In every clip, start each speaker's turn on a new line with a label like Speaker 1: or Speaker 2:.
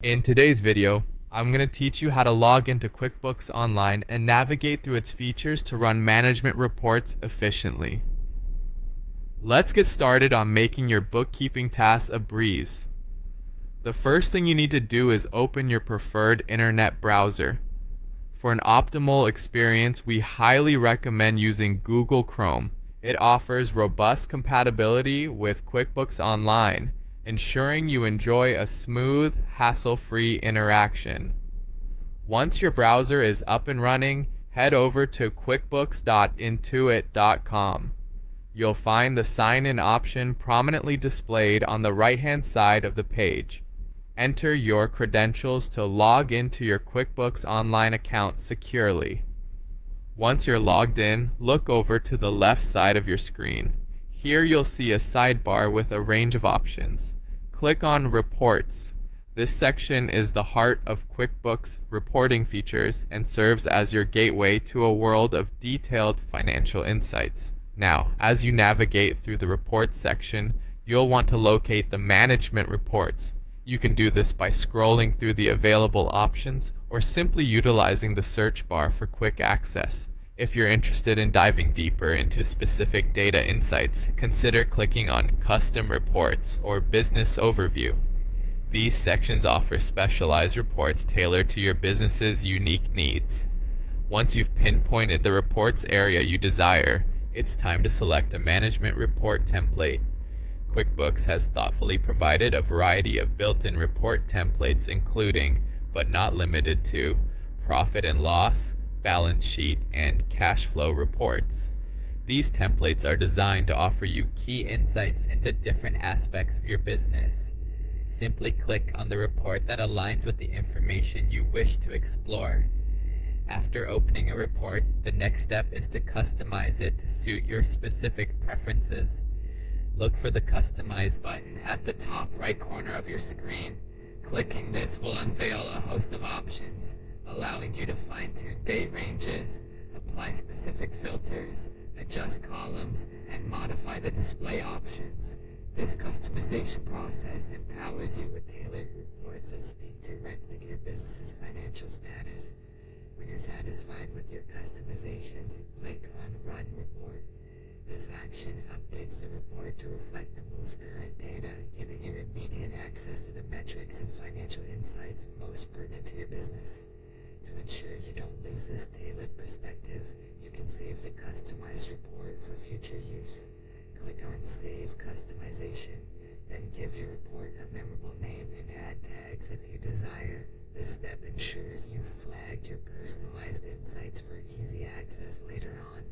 Speaker 1: In today's video, I'm going to teach you how to log into QuickBooks Online and navigate through its features to run management reports efficiently. Let's get started on making your bookkeeping tasks a breeze. The first thing you need to do is open your preferred internet browser. For an optimal experience, we highly recommend using Google Chrome. It offers robust compatibility with QuickBooks Online, ensuring you enjoy a smooth, hassle-free interaction. Once your browser is up and running, head over to quickbooks.intuit.com. You'll find the sign-in option prominently displayed on the right-hand side of the page. Enter your credentials to log into your QuickBooks Online account securely. Once you're logged in, look over to the left side of your screen. Here you'll see a sidebar with a range of options. Click on Reports. This section is the heart of QuickBooks reporting features and serves as your gateway to a world of detailed financial insights. Now, as you navigate through the Reports section, you'll want to locate the Management Reports. You can do this by scrolling through the available options or simply utilizing the search bar for quick access. If you're interested in diving deeper into specific data insights, consider clicking on Custom Reports or Business Overview. These sections offer specialized reports tailored to your business's unique needs. Once you've pinpointed the reports area you desire, it's time to select a management report template. QuickBooks has thoughtfully provided a variety of built-in report templates including, but not limited to, profit and loss, balance sheet, and cash flow reports. These templates are designed to offer you key insights into different aspects of your business. Simply click on the report that aligns with the information you wish to explore. After opening a report, the next step is to customize it to suit your specific preferences. Look for the Customize button at the top right corner of your screen. Clicking this will unveil a host of options, allowing you to fine-tune date ranges, apply specific filters, adjust columns, and modify the display options. This customization process empowers you with tailored reports that speak directly to your business's financial status. When you're satisfied with your customizations, click on Run Report. This action updates the report to reflect the most current data, giving you immediate access to the metrics and financial insights most pertinent to your business. To ensure you don't lose this tailored perspective, you can save the customized report for future use. Click on Save Customization, then give your report a memorable name and add tags if you desire. This step ensures you've flagged your personalized insights for easy access later on.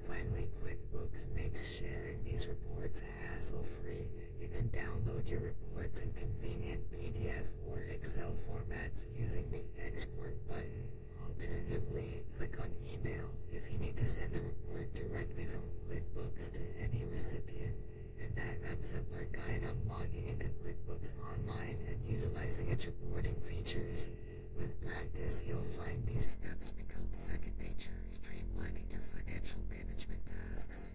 Speaker 1: Finally, QuickBooks makes sharing these reports hassle-free. You can download your reports in convenient PDF or Excel formats using the Export button. Alternatively, click on Email if you need to send the report directly from QuickBooks to any recipient. And that wraps up our guide on logging into QuickBooks Online and utilizing its reporting features. With practice, you'll find these steps become second nature, streamlining your financial management tasks.